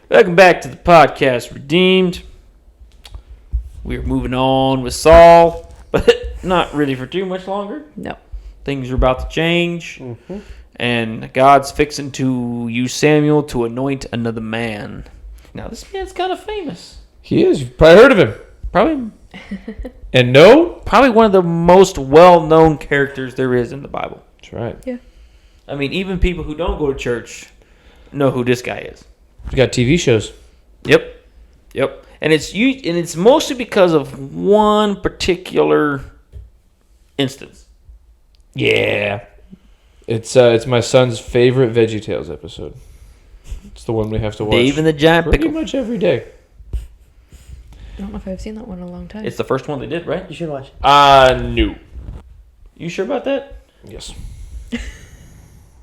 Welcome back to the podcast, Redeemed. We're moving on with Saul, but not really for too much longer. No. Things are about to change, and God's fixing to use Samuel to anoint another man. Now, this man's kind of famous. He is. You've probably heard of him. Probably one of the most well-known characters there is in the Bible. That's right. Yeah. I mean, even people who don't go to church know who this guy is. He's got TV shows. Yep. And it's mostly because of one particular instance. Yeah. It's my son's favorite VeggieTales episode. It's the one we have to watch. Dave and the Giant pretty Pickle. much every day. I don't know if I've seen that one in a long time. It's the first one they did, right? You should watch. No. You sure about that? Yes.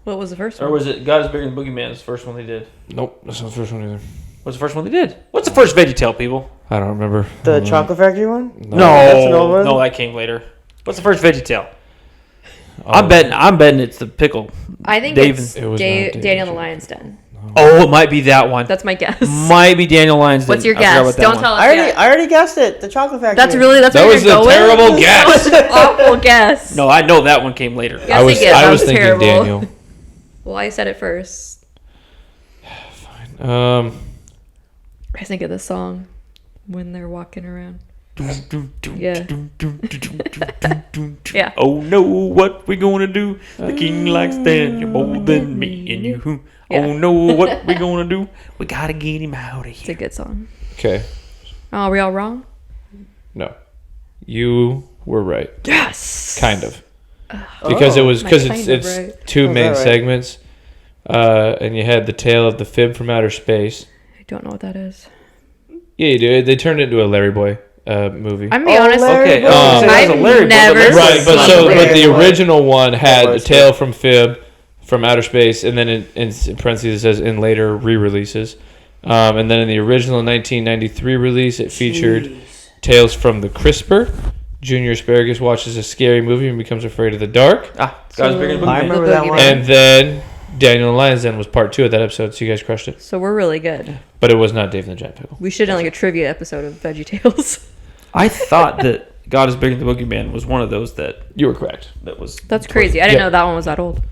What was the first one? Or was it God is Bigger Than Boogeyman? Is the first one they did? Nope. That's not the first one either. What's the first one they did? What's the first VeggieTale, people? I don't remember. The Chocolate Factory one? No. That's an old one? No, that came later. What's the first VeggieTale? Oh. I'm betting it's the pickle. I think Dave it's It was not Dave Daniel the and Lion's Den. Oh, it might be that one. That's my guess. Might be Daniel Lyons. What's your I forgot guess? about that Don't one. tell us I yet. already guessed it. The Chocolate Factory. That's That what was you're a going terrible with? guess. That was an awful guess. No, I know that one came later. Yes, I was that was thinking terrible. Daniel. Well, I said it first. Um, I think of the song when they're walking around. Yeah. Yeah. Oh no, what we gonna do? The king likes Daniel more than me and you. Yeah. Oh no, what we gonna do? We gotta get him out of It's a here. good song. okay. Oh, are we all wrong? No. You were right. Yes. Kind of. Because it's kind of it's right. two Oh, main is that right? segments. And you had the tale of the fib from outer space. I don't know what that is. Yeah, you do. They turned it into a Larry Boy movie. I'm gonna be honest. Larry Okay, Boy. I've never Right, but seen but the Larry Boy. original one had Boy the tale from fib from outer space, and then in parentheses it says in later re-releases. And then in the original 1993 release, it featured Jeez. Tales from the Crisper. Junior Asparagus watches a scary movie and becomes afraid of the dark. God's Bigger Than I Boogeyman. remember that one. And then Daniel and Lion's Den was part 2 of that episode, so you guys crushed it. So we're really good. But it was not Dave and the Giant Pickle. We should have like a trivia episode of VeggieTales. I thought that God is Bigger Than the Boogeyman was one of those that You were correct. was. That's crazy. I didn't Yep. know that one was that old.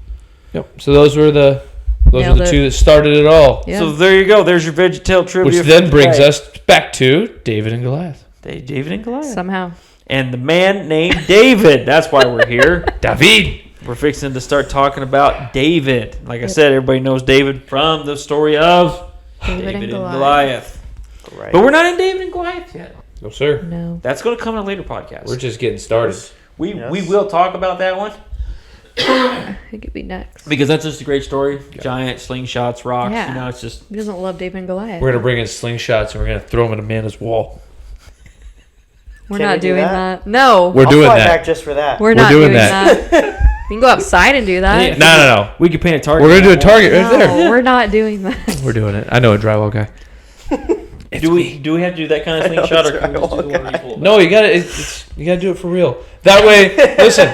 Yep. So those were the Nailed it. two that started it all. Yeah. So there you go. There's your VeggieTale trivia. Which then for brings today. us back to David and Goliath. David and Goliath. Somehow. And the man named David. That's why we're here. David. We're fixing to start talking about David. Like I said, everybody knows David from the story of David and and Goliath. Goliath. Right. But we're not in David and Goliath yet. No, sir. No. That's going to come in a later podcast. We're just getting started. we Yes. will talk about that one I think it'd be next. because that's just a great story. Giant slingshots, rocks. Yeah. You know, it's just Who doesn't love David and Goliath? We're going to bring in slingshots and we're going to throw them at Amanda's wall. We're Can not we do doing that? that. No. We're I'll doing fly that. back just for that. We're not doing doing that. that. We can go outside and do that. Yeah. No. we could paint a target. We're going to do a on that wall. target right there. No, we're not doing that. We're doing it. I know a drywall guy. Do we have to do that kind of slingshot, or can we just do the one where you pull it back? No, you got to you got to do it for real. That way, listen,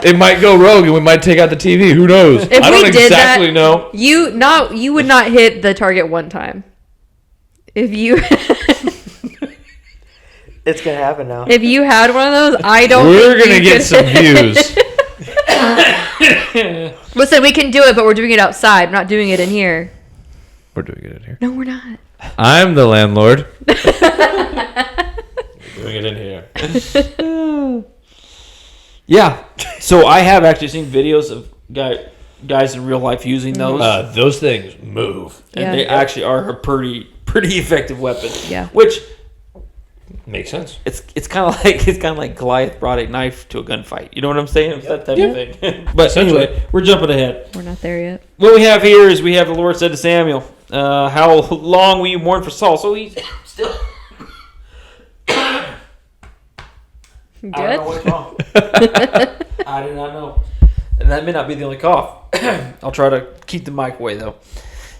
it might go rogue and we might take out the TV. Who knows? If I don't we did exactly that, know. You would not hit the target one time. If you It's gonna happen now. if you had one of those, I don't. We're think going to you get could some hit- views. Listen, we can do it, but we're doing it outside. We're not doing it in here. We're doing it in here. No, we're not. I'm the landlord. We're doing it in here. Yeah. So I have actually seen videos of guys in real life using those, Those things move. and Yeah. they actually are a pretty effective weapon. Yeah. Which Makes sense. it's kind of like Goliath brought a knife to a gunfight. You know what I'm saying? It's that type of thing. But Essentially. anyway, we're jumping ahead. We're not there yet. What we have here is the Lord said to Samuel, "How long will you mourn for Saul?" So he's still. I don't know Good. what's wrong. I do not know. And that may not be the only cough. I'll try to keep the mic away, though.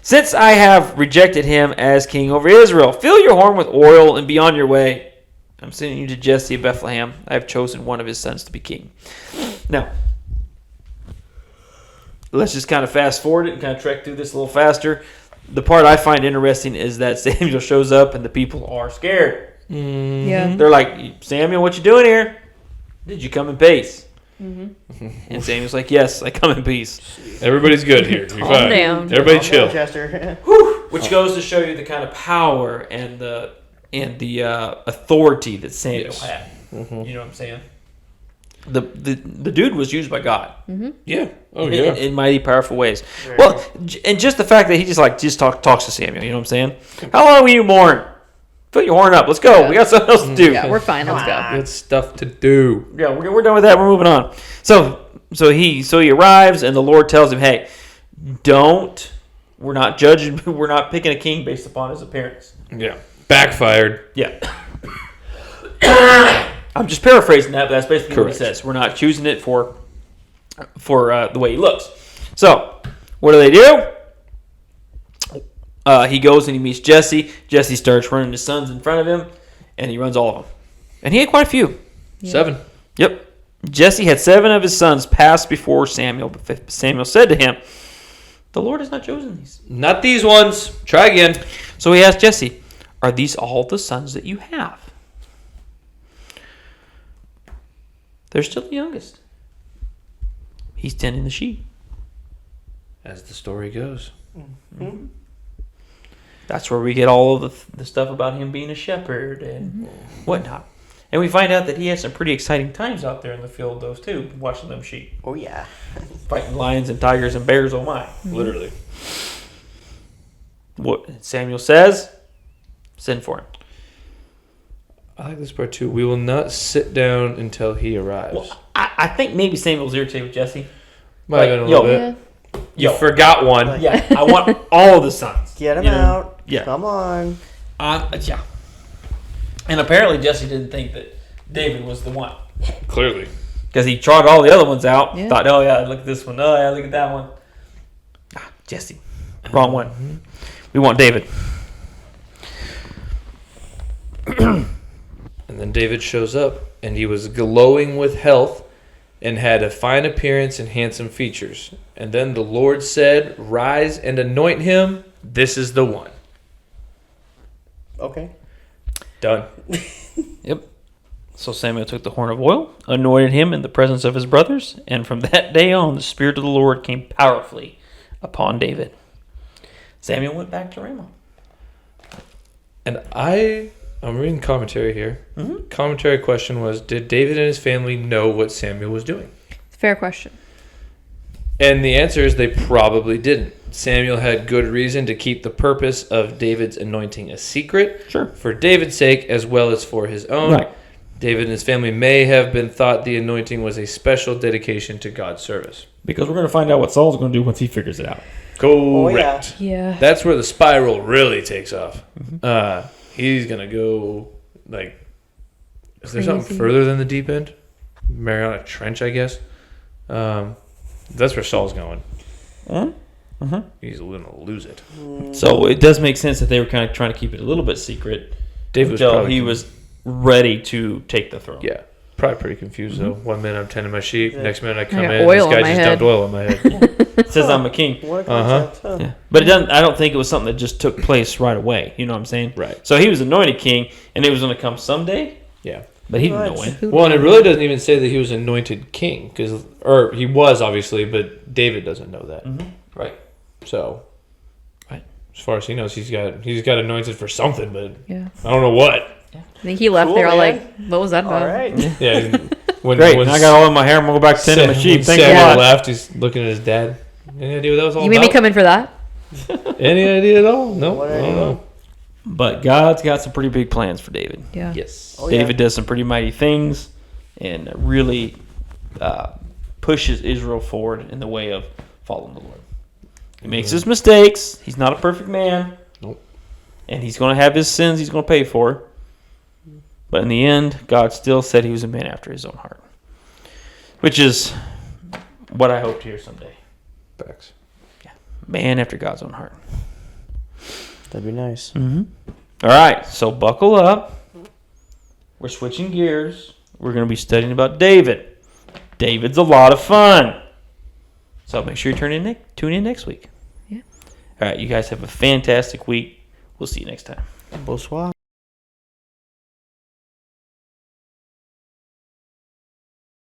Since I have rejected him as king over Israel, fill your horn with oil and be on your way. I'm sending you to Jesse of Bethlehem. I have chosen one of his sons to be king. Now, let's just kind of fast forward it and kind of trek through this a little faster. the part I find interesting is that Samuel shows up and the people are scared. Yeah. They're like, Samuel, what you doing here? Did you come in peace? And Samuel's like, yes, I come in peace. Everybody's good here. You're Calm fine. down. Everybody Oh, no, chill. Chester. Which goes to show you the kind of power and the authority that Samuel Yes. had. You know what I'm saying? The dude was used by God Yeah. Oh, in, yeah. in mighty powerful ways. Well, and just the fact that he just talks to Samuel. You know what I'm saying? How long will you mourn? Put your horn up. Let's go. We got something else to do. Yeah, we're fine. Let's go. Good stuff to do. Yeah, we're done with that. We're moving on. So he arrives, and the Lord tells him, "Hey, we're not judging. We're not picking a king based upon his appearance." Yeah. Backfired. Yeah. I'm just paraphrasing that, but that's basically what he Correct. says. We're not choosing it for the way he looks. So, what do? He goes and he meets Jesse. Jesse starts running his sons in front of him, and he runs all of them. And he had quite a few. 7. Yep. Jesse had 7 of his sons pass before Samuel, but Samuel said to him, "The Lord has not chosen these." Not these ones. Try again. So he asked Jesse, "Are these all the sons that you have?" They're still the youngest. He's tending the sheep. As the story goes. That's where we get all of the stuff about him being a shepherd and whatnot. And we find out that he has some pretty exciting times out there in the field, those too, watching them sheep. Oh, yeah. Fighting lions and tigers and bears, oh my. Literally. What Samuel says, send for him. I like this part too. We will not sit down until he arrives. Well, I think maybe Samuel's irritated with Jesse. Might have been a little bit. You Yo. forgot one. Yeah, I want all the sons. Get him You know? out. Yeah. Come on. Yeah. And apparently Jesse didn't think that David was the one. Clearly. Because he trotted all the other ones out. Yeah. Thought, oh yeah, look at this one. Oh yeah, look at that one. Jesse. Wrong one. We want David. And then David shows up, and he was glowing with health and had a fine appearance and handsome features. And then the Lord said, "Rise and anoint him. This is the one." Okay. Done. Yep. So Samuel took the horn of oil, anointed him in the presence of his brothers, and from that day on the Spirit of the Lord came powerfully upon David. Samuel went back to Ramah. And I'm reading commentary here. Commentary question was, did David and his family know what Samuel was doing? Fair question. And the answer is they probably didn't. Samuel had good reason to keep the purpose of David's anointing a secret. Sure. For David's sake as well as for his own. Right. David and his family may have been thought the anointing was a special dedication to God's service. Because we're going to find out what Saul's going to do once he figures it out. Correct. Yeah. That's where the spiral really takes off. He's going to go, like, is there something Crazy. further than the deep end? Mariana Trench, I guess. That's where Saul's going. He's going to lose it. So it does make sense that they were kind of trying to keep it a little bit secret David was until probably he was ready to take the throne. Yeah, probably pretty confused though. One minute I'm tending my sheep, next minute I come got in, oil this guy on my just head. dumped oil on my head. It says I'm a king. What a concept. Huh? Yeah. But it doesn't. I don't think it was something that just took place right away. You know what I'm saying? Right. So he was anointed king, and it was going to come someday, Yeah. but he didn't know What? when. Well, and it really doesn't even say that he was anointed king, or he was obviously, but David doesn't know that. Right. So, Right. as far as he knows, he's got anointed for something, but Yeah. I don't know what. I think he left Cool, there all man. like, what was that All about? right. Yeah. When, Great. when I got all in my hair. I'm going to go back to tending my sheep. Thanks a Samuel lot. left, he's looking at his dad. Any idea what that was all You made me about? come in for that? Any idea at all? No. What I don't know. But God's got some pretty big plans for David. Yeah. Yes. Oh, yeah. David does some pretty mighty things and really pushes Israel forward in the way of following the Lord. He makes his mistakes. He's not a perfect man. Nope. And he's going to have his sins he's going to pay for. But in the end, God still said he was a man after his own heart. Which is what I hope to hear someday. Facts. Man after God's own heart. That'd be nice. Mm-hmm. All right, so buckle up. We're switching gears. We're going to be studying about David. David's a lot of fun. So make sure you tune in next week. Yeah. All right, you guys have a fantastic week. We'll see you next time. Bonsoir.